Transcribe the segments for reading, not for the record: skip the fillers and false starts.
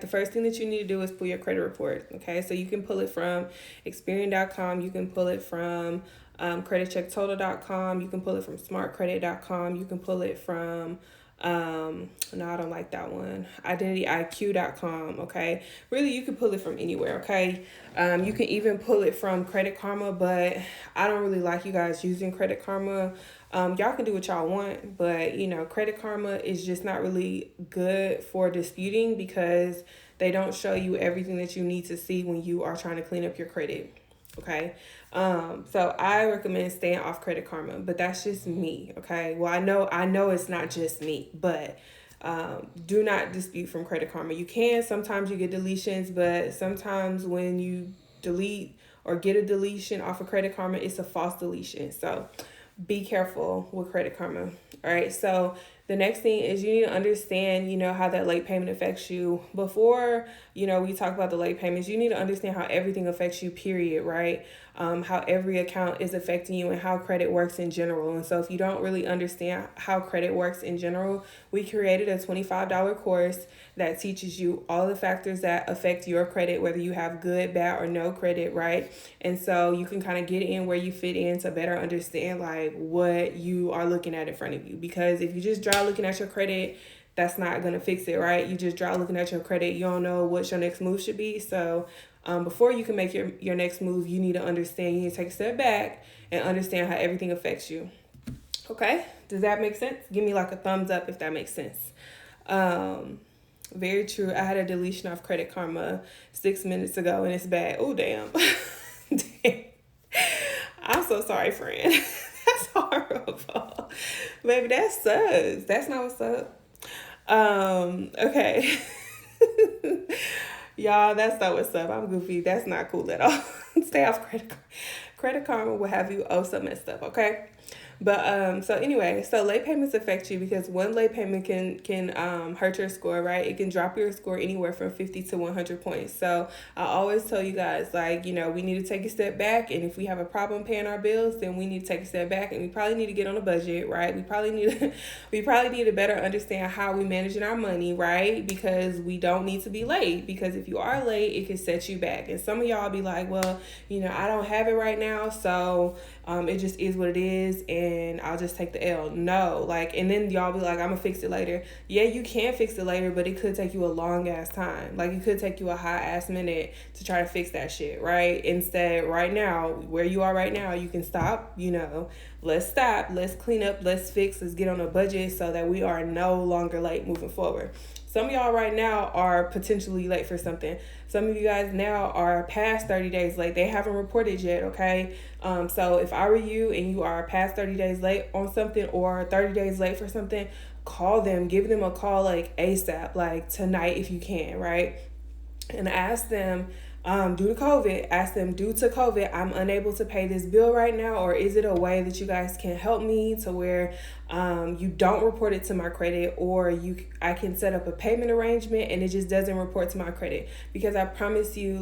The first thing that you need to do is pull your credit report. Okay, so you can pull it from Experian.com, you can pull it from creditchecktotal.com, you can pull it from smartcredit.com, you can pull it from no, I don't like that one, identityiq.com. Okay, really, you can pull it from anywhere. Okay, you can even pull it from Credit Karma, but I don't really like you guys using Credit Karma. Y'all can do what y'all want, but Credit Karma is just not really good for disputing because they don't show you everything that you need to see when you are trying to clean up your credit. Okay. So I recommend staying off Credit Karma, but that's just me. Okay. Well, I know it's not just me, but do not dispute from Credit Karma. You can, sometimes you get deletions, but sometimes when you delete or get a deletion off of Credit Karma, it's a false deletion. So be careful with Credit Karma. All right. So the next thing is you need to understand, how that late payment affects you. Before, we talk about the late payments, you need to understand how everything affects you, period, right? How every account is affecting you and how credit works in general. And so if you don't really understand how credit works in general, we created a $25 course that teaches you all the factors that affect your credit, whether you have good, bad, or no credit, right? And so you can kind of get in where you fit in to better understand like what you are looking at in front of you. Because if you just draw looking at your credit, that's not going to fix it, right? You just draw looking at your credit, you don't know what your next move should be. So before you can make your next move, you need to understand, you need to take a step back and understand how everything affects you. Okay? Does that make sense? Give me like a thumbs up if that makes sense. Very true. I had a deletion of Credit Karma 6 minutes ago and it's bad. Oh, damn. Damn. I'm so sorry, friend. That's horrible. Baby, that sucks. That's not what's up. Okay. Y'all, that's not what's up. I'm goofy. That's not cool at all. Stay off Credit Karma. Credit Karma will have you owe some messed up, okay? But so anyway, so late payments affect you because one late payment can hurt your score, right? It can drop your score anywhere from 50 to 100 points. So I always tell you guys, like, we need to take a step back, and if we have a problem paying our bills, then we need to take a step back, and we probably need to get on a budget, right? We probably need to better understand how we managing our money, right? Because we don't need to be late, because if you are late, it can set you back. And some of y'all be like, well, I don't have it right now, so it just is what it is, and I'll just take the L. No, and then y'all be like, I'm gonna fix it later. Yeah, you can fix it later, but it could take you a long ass time. Like, it could take you a high ass minute to try to fix that shit, right? Instead, right now, where you are right now, you can stop, let's stop, let's clean up, let's fix, let's get on a budget so that we are no longer late moving forward. Some of y'all right now are potentially late for something. Some of you guys now are past 30 days late. They haven't reported yet, okay? So if I were you and you are past 30 days late on something or 30 days late for something, call them, give them a call like ASAP, like tonight if you can, right? And ask them, due to COVID, I'm unable to pay this bill right now, or is it a way that you guys can help me to where you don't report it to my credit, or I can set up a payment arrangement and it just doesn't report to my credit? Because I promise you,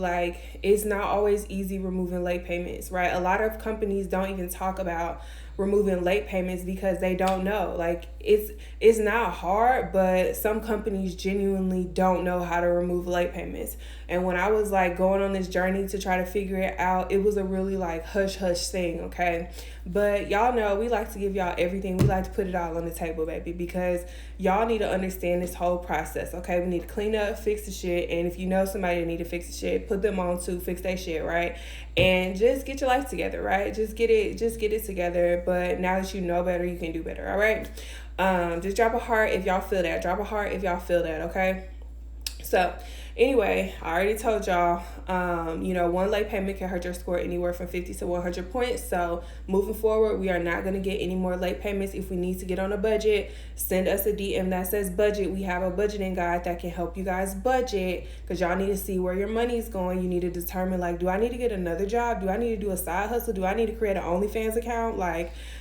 it's not always easy removing late payments, right? A lot of companies don't even talk about removing late payments because they don't know. It's not hard, but some companies genuinely don't know how to remove late payments. And when I was going on this journey to try to figure it out, it was a really hush thing, okay? But y'all know we like to give y'all everything. We like to put it all on the table, baby, because y'all need to understand this whole process, okay? We need to clean up, fix the shit, and if you know somebody that need to fix the shit, put them on to fix their shit, right? And just get your life together, right? Just get it together. But now that you know better, you can do better, all right? Just drop a heart if y'all feel that. Drop a heart if y'all feel that, okay? So anyway, I already told y'all, one late payment can hurt your score anywhere from 50 to 100 points. So moving forward, we are not going to get any more late payments. If we need to get on a budget, send us a DM that says budget. We have a budgeting guide that can help you guys budget, because y'all need to see where your money is going. You need to determine, do I need to get another job? Do I need to do a side hustle? Do I need to create an OnlyFans account?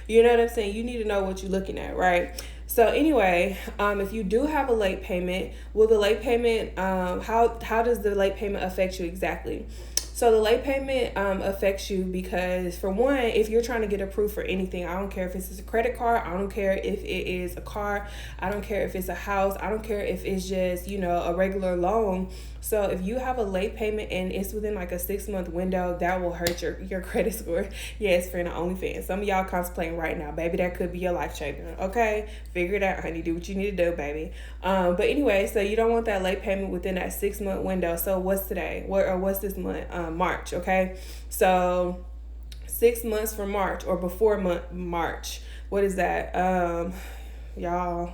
You know what I'm saying? You need to know what you're looking at, right? So anyway, if you do have a late payment, how does the late payment affect you exactly? So the late payment affects you because, for one, if you're trying to get approved for anything, I don't care if it's a credit card, I don't care if it is a car, I don't care if it's a house, I don't care if it's just, a regular loan. So if you have a late payment and it's within like a 6-month window, that will hurt your credit score. Yes, friend, OnlyFans. Some of y'all contemplating right now, baby, that could be your life changer. Okay, figure it out, honey. Do what you need to do, baby. But anyway, so you don't want that late payment within that 6-month window. So what's today? What's this month? March. Okay, so 6 months from March or before March. What is that? Y'all,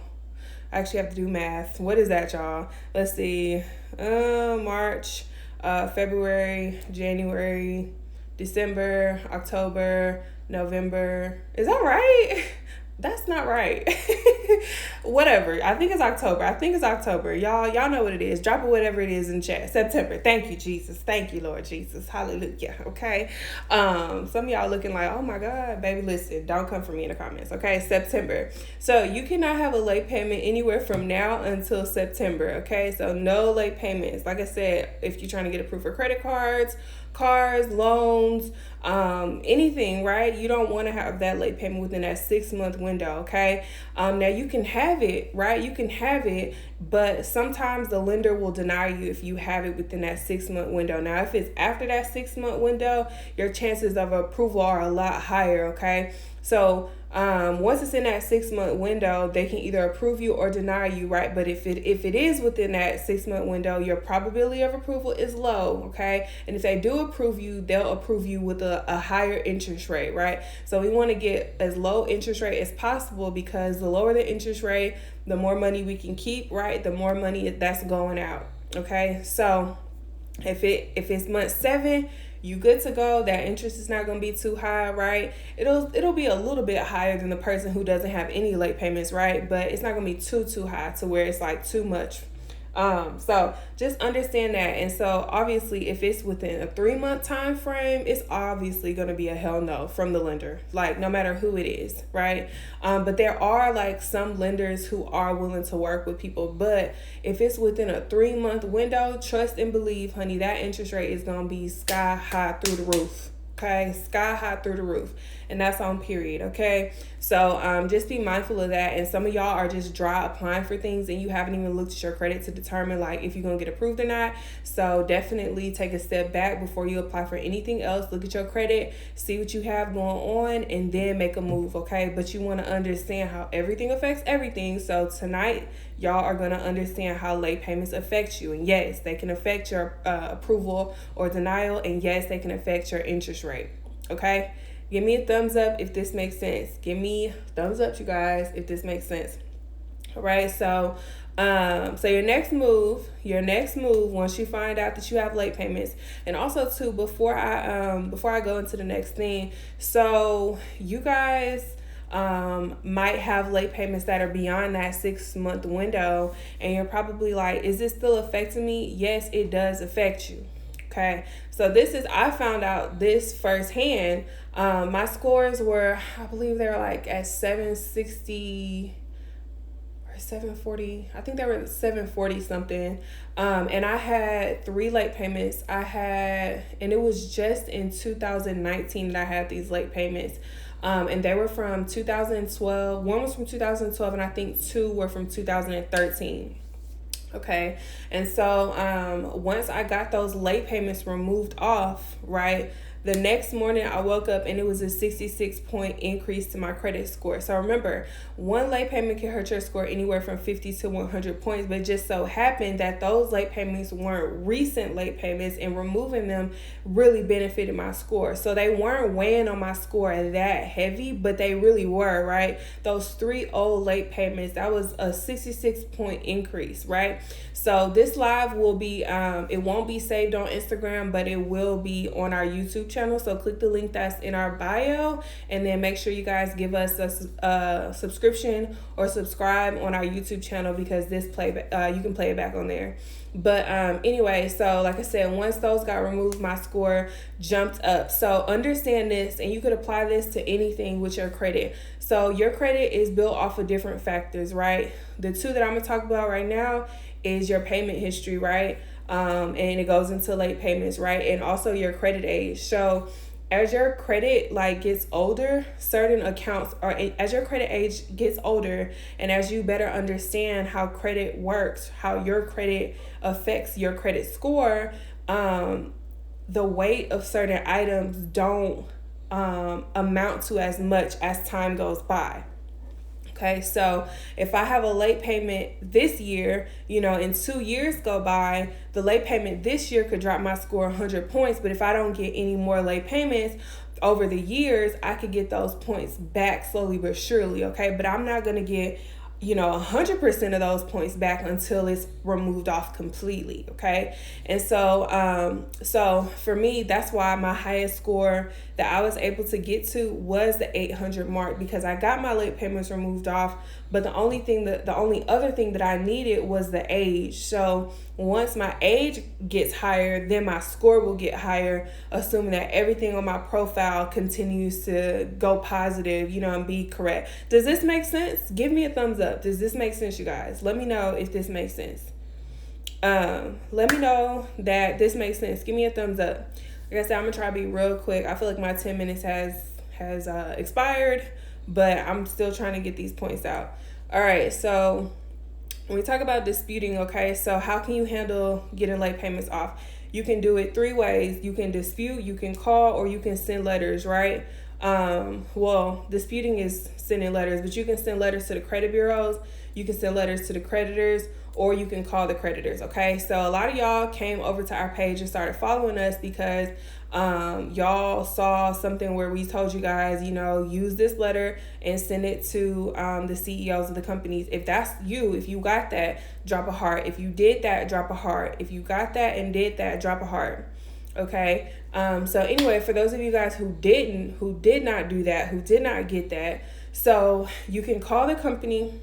I actually have to do math. What is that, y'all? Let's see. March, February, January, December, October, November. Is that right? That's not right. Whatever. I think it's October. Y'all know what it is. Drop it whatever it is in chat. September. Thank you, Jesus. Thank you, Lord Jesus. Hallelujah. Okay. Some of y'all looking like, oh my God, baby, listen, don't come for me in the comments. Okay. September. So you cannot have a late payment anywhere from now until September. Okay. So no late payments. Like I said, if you're trying to get approved for credit cards, cars, loans, anything, right? You don't want to have that late payment within that 6-month window. Okay. Now you can have it, right? You can have it, but sometimes the lender will deny you if you have it within that 6-month window. Now, if it's after that 6-month window, your chances of approval are a lot higher. Okay. So, once it's in that 6-month window, they can either approve you or deny you, right? But if it is within that 6-month window, your probability of approval is low, okay? And if they do approve you, they'll approve you with a higher interest rate, right? So we want to get as low interest rate as possible, because the lower the interest rate, the more money we can keep, right? The more money that's going out, okay? So if it's month 7, you good to go. That interest is not going to be too high, right? It'll be a little bit higher than the person who doesn't have any late payments, right? But it's not going to be too high to where it's like too much. So just understand that. And so obviously, if it's within a 3-month time frame, it's obviously going to be a hell no from the lender, like no matter who it is, right? But there are like some lenders who are willing to work with people. But if it's within a 3-month window, trust and believe, honey, that interest rate is going to be sky high through the roof. Okay, sky high through the roof, and that's on period. Okay, so just be mindful of that. And some of y'all are just dry applying for things, and you haven't even looked at your credit to determine like if you're gonna get approved or not. So definitely take a step back before you apply for anything else. Look at your credit, see what you have going on, and then make a move. Okay, but you want to understand how everything affects everything. So tonight, y'all are going to understand how late payments affect you. And yes, they can affect your approval or denial. And yes, they can affect your interest rate. Okay? Give me a thumbs up if this makes sense. Give me thumbs up, you guys, if this makes sense. All right? So your next move, once you find out that you have late payments, and also too, before I go into the next thing, so you guys might have late payments that are beyond that 6-month window, and you're probably like, is this still affecting me? Yes, it does affect you. Okay, so I found out this firsthand. My scores were, I believe they were like at 760 or 740. I think they were 740 something. And I had 3 late payments. And it was just in 2019 that I had these late payments. And they were from 2012. One was from 2012, and I think 2 were from 2013. Okay. And so once I got those late payments removed off, right, the next morning I woke up and it was a 66-point increase to my credit score. So remember, one late payment can hurt your score anywhere from 50 to 100 points, but it just so happened that those late payments weren't recent late payments, and removing them really benefited my score. So they weren't weighing on my score that heavy, but they really were, right? Those 3 old late payments, that was a 66-point increase, right? So this live will be, it won't be saved on Instagram, but it will be on our YouTube channel. So click the link that's in our bio, and then make sure you guys give us a subscription or subscribe on our YouTube channel, because this you can play it back on there. But anyway, so like I said, once those got removed, my score jumped up. So understand this, and you could apply this to anything with your credit. So your credit is built off of different factors, right? The 2 that I'm gonna talk about right now is your payment history, right? and it goes into late payments, right? And also your credit age. So as your credit like gets older, certain accounts, or as your credit age gets older, and as you better understand how credit works, how your credit affects your credit score, the weight of certain items don't amount to as much as time goes by. Okay, so if I have a late payment this year, and 2 years go by, the late payment this year could drop my score 100 points. But if I don't get any more late payments over the years, I could get those points back slowly but surely. Okay, but I'm not going to get 100% of those points back until it's removed off completely. Okay. And so for me, that's why my highest score that I was able to get to was the 800 mark, because I got my late payments removed off. But the only other thing that I needed was the age. So once my age gets higher, then my score will get higher, assuming that everything on my profile continues to go positive, and be correct. Does this make sense? Give me a thumbs up. Does this make sense, you guys? Let me know if this makes sense. Let me know that this makes sense. Give me a thumbs up. Like I said, I'm gonna try to be real quick. I feel like my 10 minutes has expired, but I'm still trying to get these points out. All right, so when we talk about disputing, okay, so how can you handle getting late payments off? You can do it 3 ways. You can dispute, you can call, or you can send letters, right? Well, disputing is sending letters, but you can send letters to the credit bureaus, you can send letters to the creditors, or you can call the creditors. Okay, so a lot of y'all came over to our page and started following us because y'all saw something where we told you guys, use this letter and send it to the CEOs of the companies. If that's you, if you got that, drop a heart. If you did that, drop a heart. If you got that and did that, drop a heart. Okay. So anyway, for those of you guys who did not do that, who did not get that, so you can call the company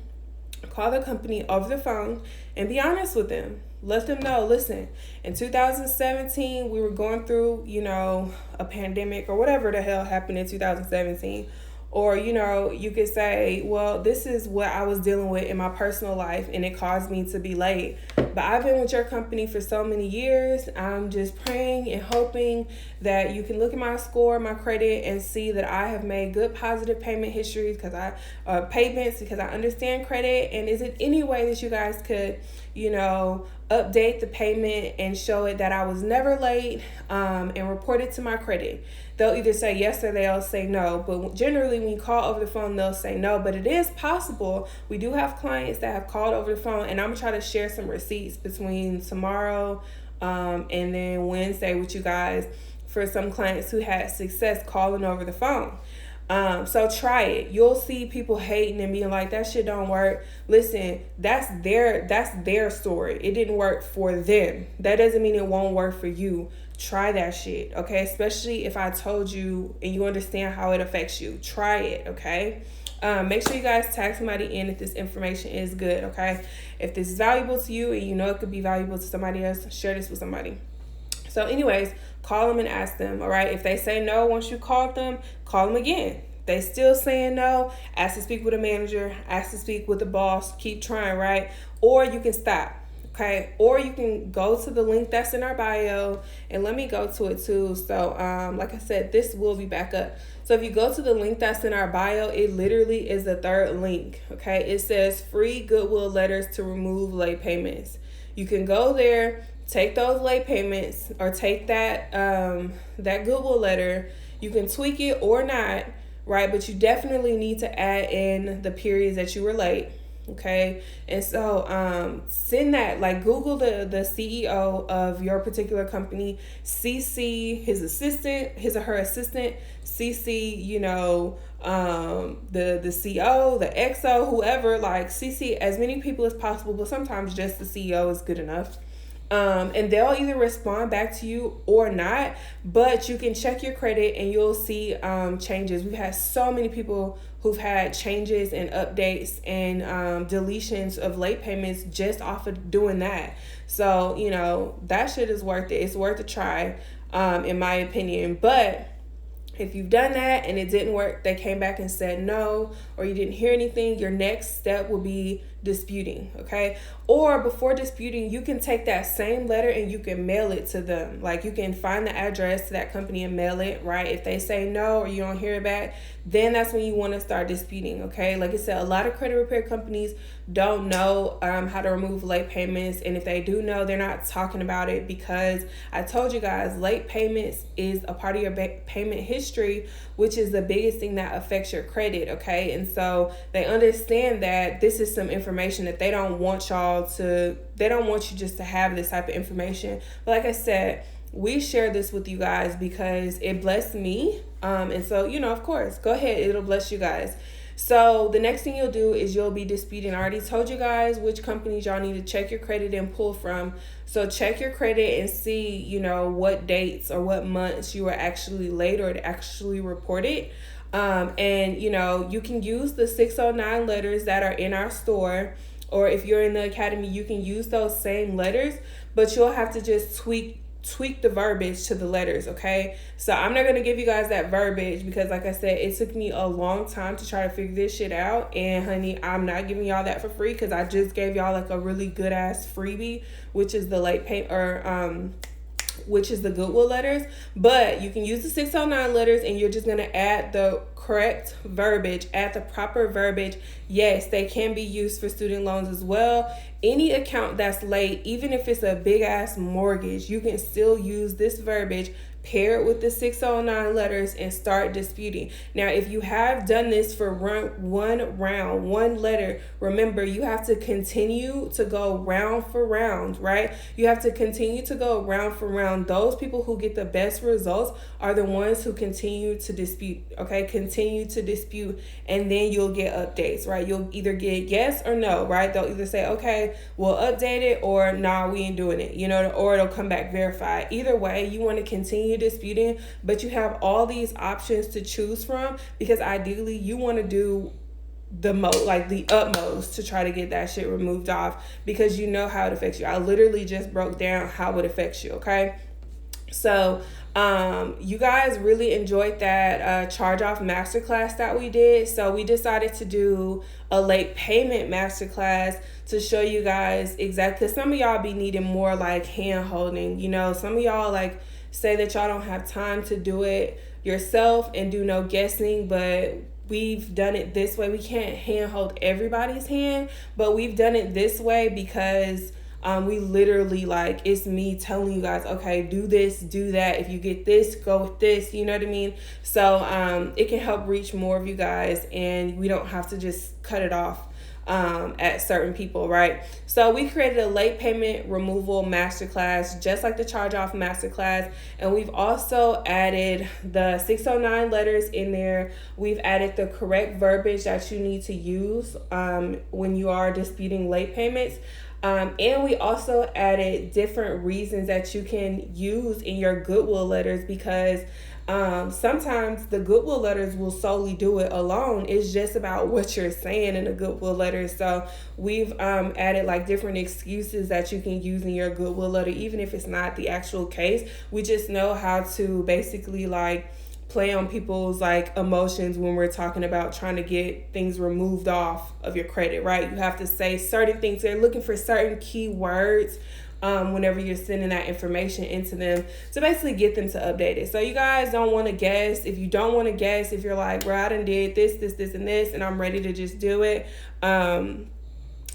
over the phone and be honest with them. Let them know, listen, in 2017, we were going through, a pandemic or whatever the hell happened in 2017. Or, you could say, well, this is what I was dealing with in my personal life and it caused me to be late. But I've been with your company for so many years. I'm just praying and hoping that you can look at my score, my credit, and see that I have made good positive payment histories because I understand credit. And is it any way that you guys could, update the payment and show it that I was never late, and report it to my credit? They'll either say yes or they'll say no. But generally, when you call over the phone, they'll say no. But it is possible. We do have clients that have called over the phone, and I'm going to try to share some receipts between tomorrow and then Wednesday with you guys for some clients who had success calling over the phone. So try it. You'll see people hating and being like, that shit don't work. Listen, that's their story. It didn't work for them. That doesn't mean it won't work for you. Try that shit, okay? Especially if I told you and you understand how it affects you. Try it, okay? Make sure you guys tag somebody in if this information is good, okay? If this is valuable to you and you know it could be valuable to somebody else, share this with somebody. So anyways, call them and ask them, all right? If they say no once you called them, call them again. They still saying no, ask to speak with a manager, ask to speak with the boss, keep trying, right? Or you can stop, okay? Or you can go to the link that's in our bio, and let me go to it too. So like I said, this will be back up. So if you go to the link that's in our bio, it literally is the third link, okay? It says free goodwill letters to remove late payments. You can go there, take those late payments, or take that goodwill letter. You can tweak it or not, right? But you definitely need to add in the periods that you were late, okay? And so send that, like Google the CEO of your particular company, CC his or her assistant, CC, the CO, the XO, whoever, like CC as many people as possible, but sometimes just the CEO is good enough. And they'll either respond back to you or not, but you can check your credit and you'll see changes. We've had so many people who've had changes and updates and deletions of late payments just off of doing that. So, that shit is worth it. It's worth a try, in my opinion. But if you've done that and it didn't work, they came back and said no, or you didn't hear anything, your next step will be disputing, okay? Or before disputing, you can take that same letter and you can mail it to them. Like, you can find the address to that company and mail it, right? If they say no or you don't hear it back, then that's when you want to start disputing, okay? Like I said, a lot of credit repair companies don't know how to remove late payments, and if they do know, they're not talking about it, because I told you guys, late payments is a part of your payment history, which is the biggest thing that affects your credit, okay? And so they understand that this is some information that they don't want you just to have this type of information. But like I said, we share this with you guys because it blessed me. And so, of course, go ahead, it'll bless you guys. So the next thing you'll do is you'll be disputing. I already told you guys which companies y'all need to check your credit and pull from. So check your credit and see, what dates or what months you were actually late or actually reported. And you can use the 609 letters that are in our store, or if you're in the academy, you can use those same letters, but you'll have to just tweak the verbiage to the letters, okay? So I'm not going to give you guys that verbiage because, like I said, it took me a long time to try to figure this shit out. And honey, I'm not giving y'all that for free because I just gave y'all like a really good ass freebie, which is the late pay which is the Goodwill letters. But you can use the 609 letters and you're just going to add the correct verbiage, add the proper verbiage. Yes, they can be used for student loans as well. Any account that's late, even if it's a big ass mortgage, you can still use this verbiage, pair it with the 609 letters, and start disputing. Now, if you have done this for one letter, remember, you have to continue to go round for round, right? You have to continue to go round for round. Those people who get the best results are the ones who continue to dispute, okay? Continue to dispute, and then you'll get updates, right? You'll either get yes or no, right? They'll either say, okay, we'll update it, or nah, we ain't doing it, or it'll come back verified. Either way, you want to continue disputing, but you have all these options to choose from, because ideally you want to do the utmost to try to get that shit removed off, because you know how it affects you. I literally just broke down how it affects you, okay? So you guys really enjoyed that charge off masterclass that we did. So we decided to do a late payment masterclass to show you guys exactly, because some of y'all be needing more like hand holding. Some of y'all like say that y'all don't have time to do it yourself and do no guessing, but we've done it this way. We can't hand hold everybody's hand, but we've done it this way because we literally, like, it's me telling you guys, okay, do this, do that. If you get this, go with this. You know what I mean? So it can help reach more of you guys, and we don't have to just cut it off at certain people, right? So we created a late payment removal masterclass, just like the charge off masterclass. And we've also added the 609 letters in there. We've added the correct verbiage that you need to use when you are disputing late payments. And we also added different reasons that you can use in your Goodwill letters, because sometimes the Goodwill letters will solely do it alone. It's just about what you're saying in the Goodwill letters. So we've added like different excuses that you can use in your Goodwill letter, even if it's not the actual case. We just know how to basically like play on people's like emotions when we're talking about trying to get things removed off of your credit, right? You have to say certain things. They're looking for certain keywords whenever you're sending that information into them to basically get them to update it. So you guys don't want to guess. If you don't want to guess, if you're like, bro, I done did this, and this, and I'm ready to just do it,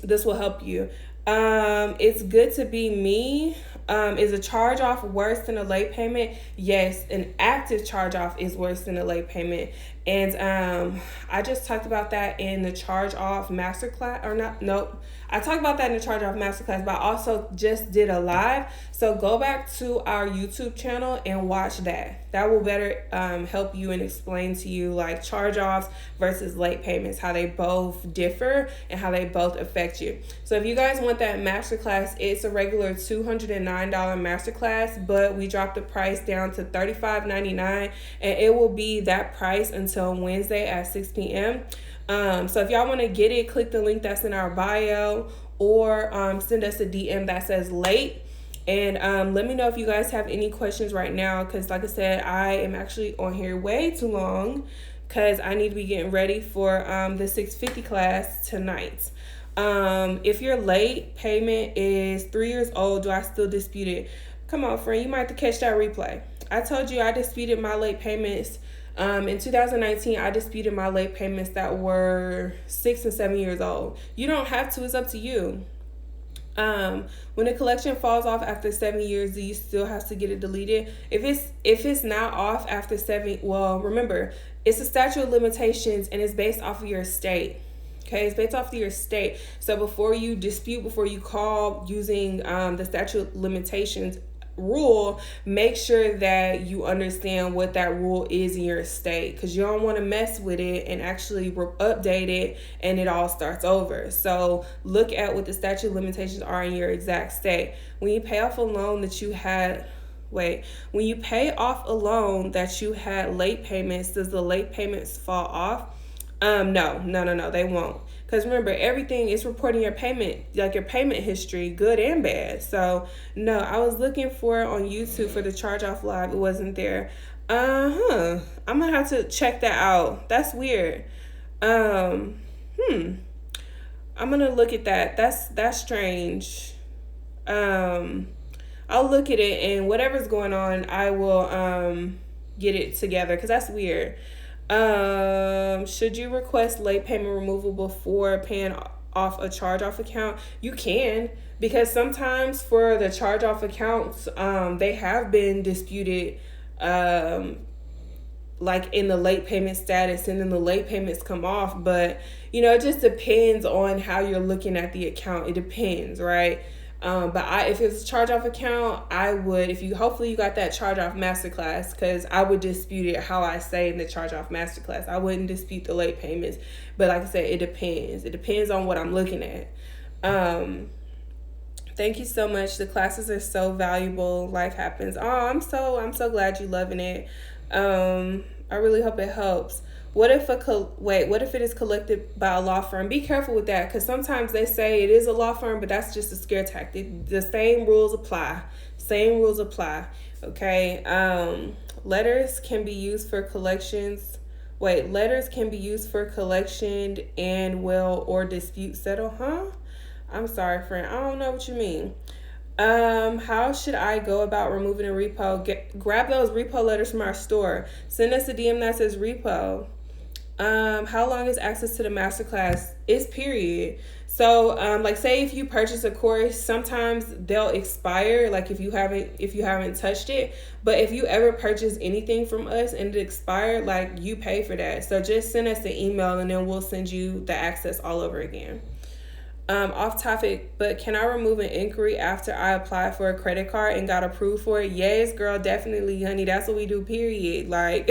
this will help you. It's good to be me. Is a charge off worse than a late payment? Yes, an active charge off is worse than a late payment. And I just talked about that in the charge off masterclass, or not, nope. I talked about that in the charge off masterclass, but I also just did a live. So go back to our YouTube channel and watch that. That will better help you and explain to you like charge offs versus late payments, how they both differ and how they both affect you. So if you guys want that masterclass, it's a regular $209 masterclass, but we dropped the price down to $35.99, and it will be that price until Wednesday at 6 p.m. So if y'all want to get it, click the link that's in our bio, or send us a DM that says late. And let me know if you guys have any questions right now, because like I said, I am actually on here way too long because I need to be getting ready for the 650 class tonight. If your late payment is 3 years old, do I still dispute it? Come on, friend, you might have to catch that replay. I told you I disputed my late payments. In 2019, I disputed my late payments that were 6 and 7 years old. You don't have to, it's up to you. When a collection falls off after 7 years, do you still have to get it deleted? If it's not off after 7, well, remember, it's a statute of limitations and it's based off of your state. Okay, it's based off of your state. So before you dispute, before you call using the statute of limitations rule, make sure that you understand what that rule is in your state, because you don't want to mess with it and actually update it and it all starts over. So look at what the statute of limitations are in your exact state. When you pay off a loan that you had when you pay off a loan that you had late payments, does the late payments fall off? No, they won't. Because remember, everything is reporting your payment, like your payment history, good and bad. So, no, I was looking for it on YouTube for the charge off live. It wasn't there. I'm going to have to check that out. That's weird. I'm going to look at that. That's strange. I'll look at it, and whatever's going on, I will get it together, because that's weird. Should you request late payment removal before paying off a charge-off account? You can, because sometimes for the charge-off accounts, they have been disputed, like in the late payment status, and then the late payments come off. But, it just depends on how you're looking at the account. It depends, right? But if it's a charge-off account, I would, hopefully you got that charge-off masterclass, because I would dispute it how I say in the charge-off masterclass. I wouldn't dispute the late payments, but like I said, it depends. It depends on what I'm looking at. Thank you so much. The classes are so valuable. Life happens. Oh, I'm so glad you're loving it. I really hope it helps. What if it is collected by a law firm? Be careful with that, because sometimes they say it is a law firm, but that's just a scare tactic. The same rules apply. Okay. Letters can be used for collections. Letters can be used for collection and or dispute settle. Huh? I'm sorry, friend. I don't know what you mean. How should I go about removing a repo? Grab those repo letters from our store. Send us a DM that says repo. How long is access to the masterclass? It's period. So, say if you purchase a course, sometimes they'll expire, like if you haven't touched it. But if you ever purchase anything from us and it expired, like, you pay for that. So just send us an email and then we'll send you the access all over again. Off topic, but can I remove an inquiry after I applied for a credit card and got approved for it? Yes, girl, definitely, honey. That's what we do, period. Like,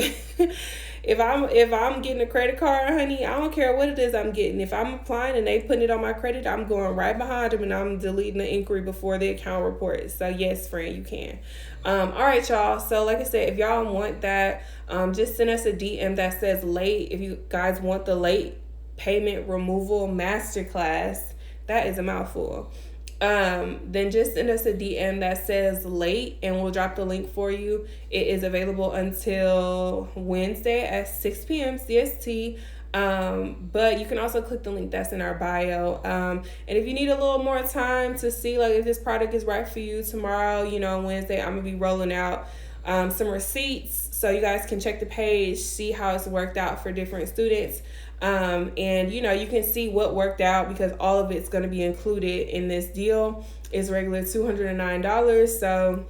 if I'm getting a credit card, honey, I don't care what it is I'm getting. If I'm applying and they putting it on my credit, I'm going right behind them and I'm deleting the inquiry before the account reports. So yes, friend, you can. All right, y'all. So like I said, if y'all want that, just send us a DM that says late. If you guys want the late payment removal masterclass, that is a mouthful. Then just send us a DM that says late and we'll drop the link for you. It is available until Wednesday at 6 p.m. CST. But you can also click the link that's in our bio. And if you need a little more time to see like if this product is right for you, tomorrow, Wednesday, I'm gonna be rolling out some receipts so you guys can check the page, see how it's worked out for different students. And you can see what worked out, because all of it's going to be included in this deal. It's regular $209. So,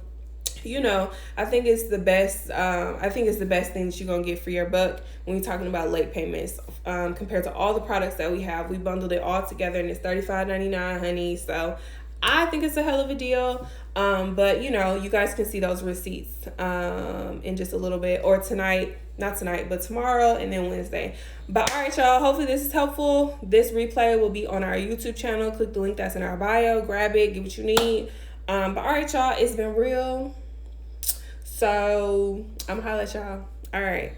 I think it's the best. I think it's the best thing that you're going to get for your buck when you're talking about late payments, compared to all the products that we have. We bundled it all together and it's $35.99, honey. So I think it's a hell of a deal. But you guys can see those receipts in just a little bit, or not tonight, but tomorrow and then Wednesday. But all right, y'all, hopefully this is helpful. This replay will be on our YouTube channel. Click the link that's in our bio, grab it, get what you need. But all right, y'all, it's been real. So I'm gonna holler at y'all. All right.